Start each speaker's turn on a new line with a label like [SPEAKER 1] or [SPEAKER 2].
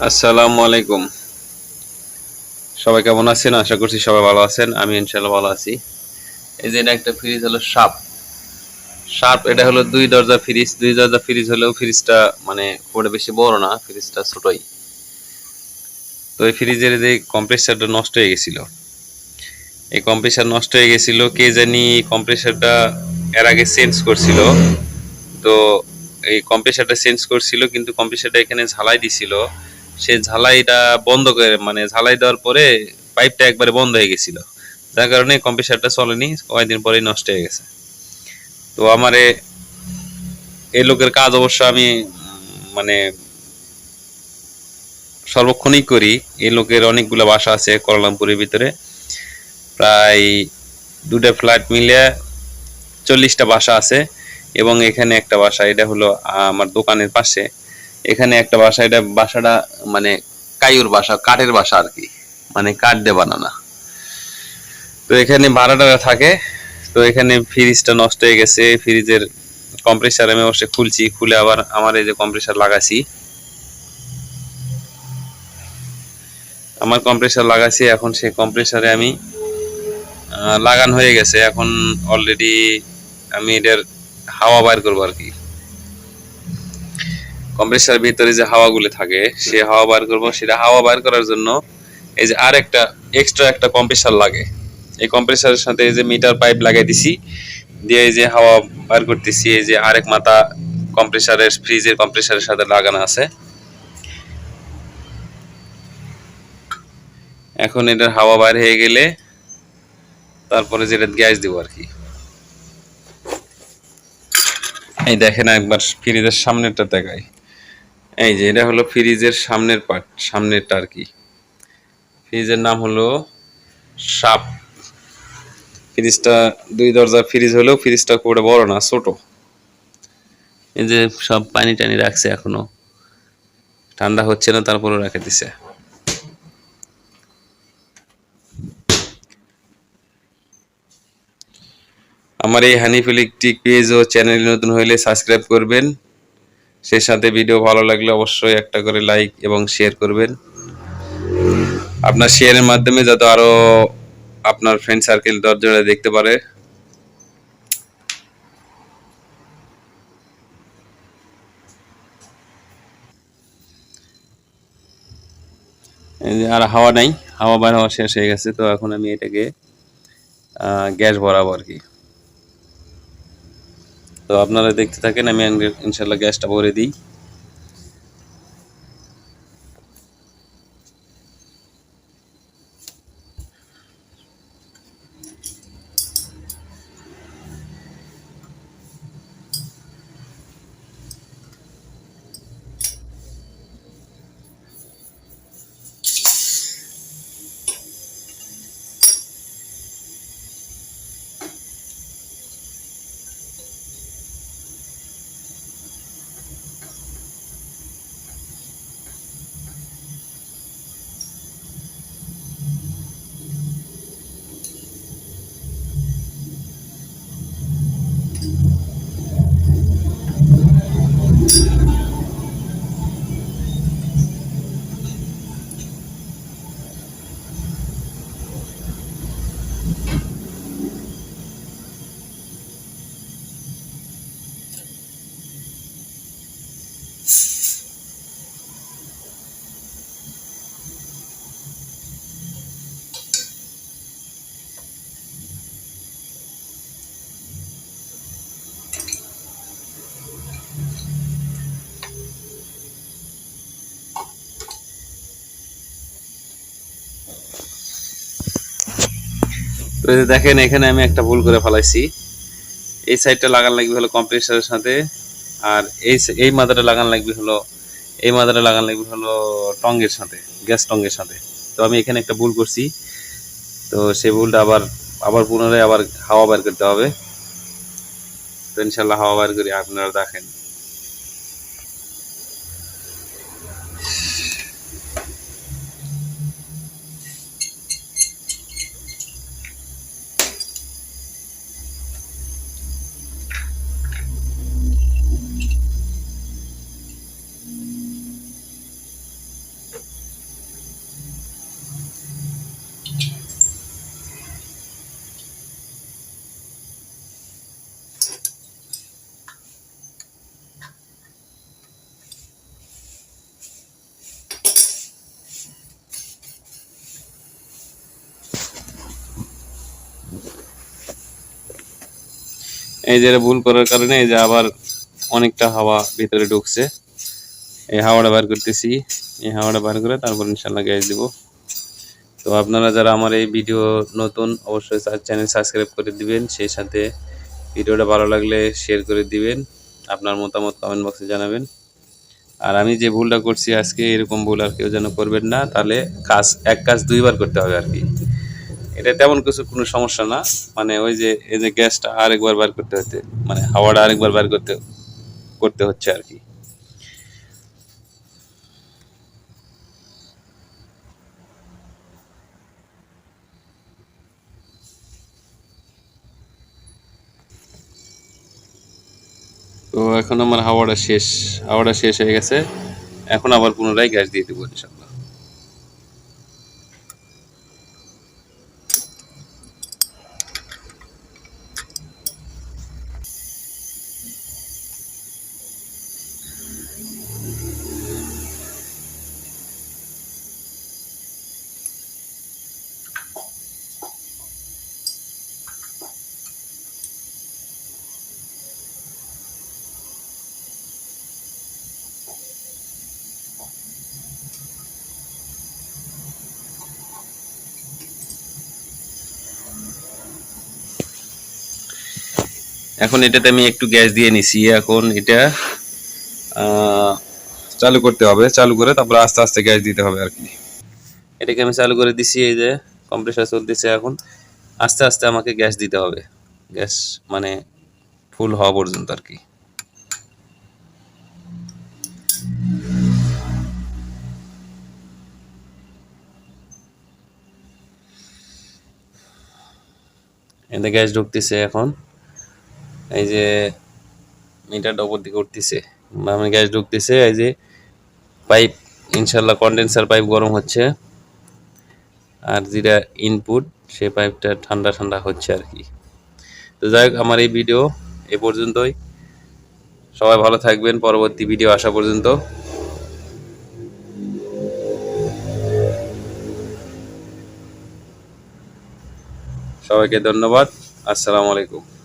[SPEAKER 1] আসসালামু আলাইকুম। সবাই কেমন আছেন? আশা করছি সবাই ভালো আছেন। আমি ইনশাআল্লাহ ভালো আছি। এই যে এটা একটা ফ্রিজ হলো শার্প এটা হলো ২ দরজা ফ্রিজ। ২ দরজা ফ্রিজ হলেও ফ্রিজটা মানে খুব একটা বেশি বড় না, ফ্রিজটা ছোটই। তো এই ফ্রিজের যে কম্প্রেসারটা নষ্ট হয়ে গেছিল। এই কম্প্রেসার নষ্ট হয়ে গেছিল। কে জানি কম্প্রেসারটা এর আগে চেঞ্জ করছিল। তো এই কম্প্রেসারটা চেঞ্জ করছিল কিন্তু কম্প্রেসারটা এখানে ঝালাই দিছিল। সে ঝালাইটা বন্ধ করে মানে ঝালাই দেওয়ার পরে পাইপটা একবারে বন্ধ হয়ে গেছিল। যার কারণে কম্প্রেসারটা চলেনি, কয়েকদিন পরেই নষ্ট হয়ে গেছে। তো আমারে এই লোকের কাজ অবশ্য আমি মানে সর্বক্ষণই করি। এই লোকের অনেকগুলো বাসা আছে কুয়ালালামপুরের ভিতরে, প্রায় ২টা ফ্ল্যাট মিলিয়ে ৪০টা বাসা আছে। এবং এখানে একটা বাসা, এটা হলো আমার দোকানের পাশে। এখানে একটা বাসা, এটা বাসাটা মানে কাইয়ুর বাসা, কাঠের বাসা আর কি, মানে কাঠ দিয়ে বানানা। তো এখানে ভাড়াটারা থাকে। তো এখানে ফ্রিজটা নষ্ট হয়ে গেছে। ফ্রিজের কম্প্রেসার আমি অবশ্যই খুলছি, খুলে আবার আমার এই যে কম্প্রেসার লাগাইছি, আমার কম্প্রেসার লাগাইছি। এখন সেই কম্প্রেসারে আমি লাগান হয়ে গেছে। এখন অলরেডি আমি এটার হাওয়া বাইর করবো আর কি। কম্প্রেসার ভিতরে যে হাওয়াগুলো থাকে সে হাওয়া বার করবো। সেটা হাওয়া বার করার জন্য এই যে আর একটা এক্সট্রা একটা কম্প্রেসার লাগে। এই কম্প্রেসারের সাথে এই যে মিটার পাইপ লাগাই দিছি, দিয়ে এই যে হাওয়া বার করতেছি। এই যে আরেক মাথা কম্প্রেসারের ফ্রিজের কম্প্রেসারের সাথে লাগানো আছে। এখন এটার হাওয়া বাইর হয়ে গেলে তারপরে যেটা গ্যাস দিব আর কি। এই দেখেন একবার ফ্রিজের সামনেরটা দেখাই। এই যে এটা হলো ফ্রিজের সামনের পার্ট, সামনেরটা আর কি। ফ্রিজের নাম হলো সাপ। ফ্রিজটা ২ দরজার ফ্রিজ হলেও ফ্রিজটা খুব একটা বড় না, ছোট। এই যে সব পানি টানি রাখছে, এখনো ঠান্ডা হচ্ছে না, তারপরেও রেখে দিছে। আমার এই হানিফ ইলেকট্রিক পেজ ও চ্যানেল নতুন হইলে সাবস্ক্রাইব করবেন। সেই সাথে ভিডিও ভালো লাগলে অবশ্যই একটা করে লাইক এবং শেয়ার করবেন। আপনার শেয়ারের মাধ্যমে যাতে আরো আপনার ফ্রেন্ড সার্কেল ১০ জনে দেখতে পারে। এই যে আর হাওয়া নাই, হাওয়া বাইর হওয়া শেষ হয়ে গেছে। তো এখন আমি এটাকে গ্যাস ভরাবো আর কি। তো আপনারা দেখতে থাকেন, আমি ইনশাল্লাহ গ্যাসটা ভরে দিই। তো এই যে দেখেন, এখানে আমি একটা ভুল করে ফেলাইছি। এই সাইডটা লাগান লাগবে হলো কম্প্রেসারের সাথে, আর এই মাথাটা লাগান লাগবে হলো, এই মাথাটা লাগান লাগবে হলো টঙ্গের সাথে, গ্যাস টঙ্গের সাথে। তো আমি এখানে একটা ভুল করছি। তো সেই ভুলটা আবার আবার পুনরায় আবার হাওয়া বের করতে হবে। তো ইনশাল্লাহ হাওয়া বের করি, আপনারা দেখেন। এই যে ভুল করার কারণে এই যে আবার অনেকটা হাওয়া ভিতরে ঢুকছে। এই হাওয়াটা বার করতেছি, এই হাওয়াটা বার করে তারপর ইনশাল্লাহ গ্যাস দিব। তো আপনারা যারা আমার এই ভিডিও নতুন, অবশ্যই চ্যানেল সাবস্ক্রাইব করে দিবেন, সেই সাথে ভিডিওটা ভালো লাগলে শেয়ার করে দিবেন, আপনার মতামত কমেন্ট বক্সে জানাবেন। আর আমি যে ভুলটা করছি আজকে, এরকম ভুল আর কেউ যেন করবেন না, তাহলে এক কাজ দুইবার করতে হবে আর কি। এটা তেমন কিছু কোনো সমস্যা না, মানে ওই যে এই যে গ্যাসটা আরেকবার বার করতে হতে, মানে হাওয়াটা আরেকবার বার করতে করতে হচ্ছে আর কি। তো এখন আমার হাওয়াটা শেষ হয়ে গেছে। এখন আবার পুনরায় গ্যাস দিয়ে দেবো ইনশাল্লাহ। এখন এটাতে আমি একটু গ্যাস দিয়ে নিছি, এখন এটা চালু করতে হবে, চালু করে তারপর আস্তে আস্তে গ্যাস দিতে হবে আর কি। এটাকে আমি চালু করে দিছি, এই যে কম্প্রেসার চলতেছে। এখন আস্তে আস্তে আমাকে গ্যাস দিতে হবে, গ্যাস মানে ফুল হওয়া পর্যন্ত আর কি। এতে গ্যাস ঢুকতেছে এখন, এই যে মিটারটা উপর দিকে উঠতেছে, মানে গ্যাস ঢুকতেছে। এই যে পাইপ, ইনশাল্লাহ কন্ডেন্সার পাইপ গরম হচ্ছে, আর যেটা ইনপুট সেই পাইপটা ঠান্ডা ঠান্ডা হচ্ছে আর কি। তো যাই হোক, আমার এই ভিডিও এ পর্যন্তই। সবাই ভালো থাকবেন পরবর্তী ভিডিও আসা পর্যন্ত। সবাইকে ধন্যবাদ। আসসালামু আলাইকুম।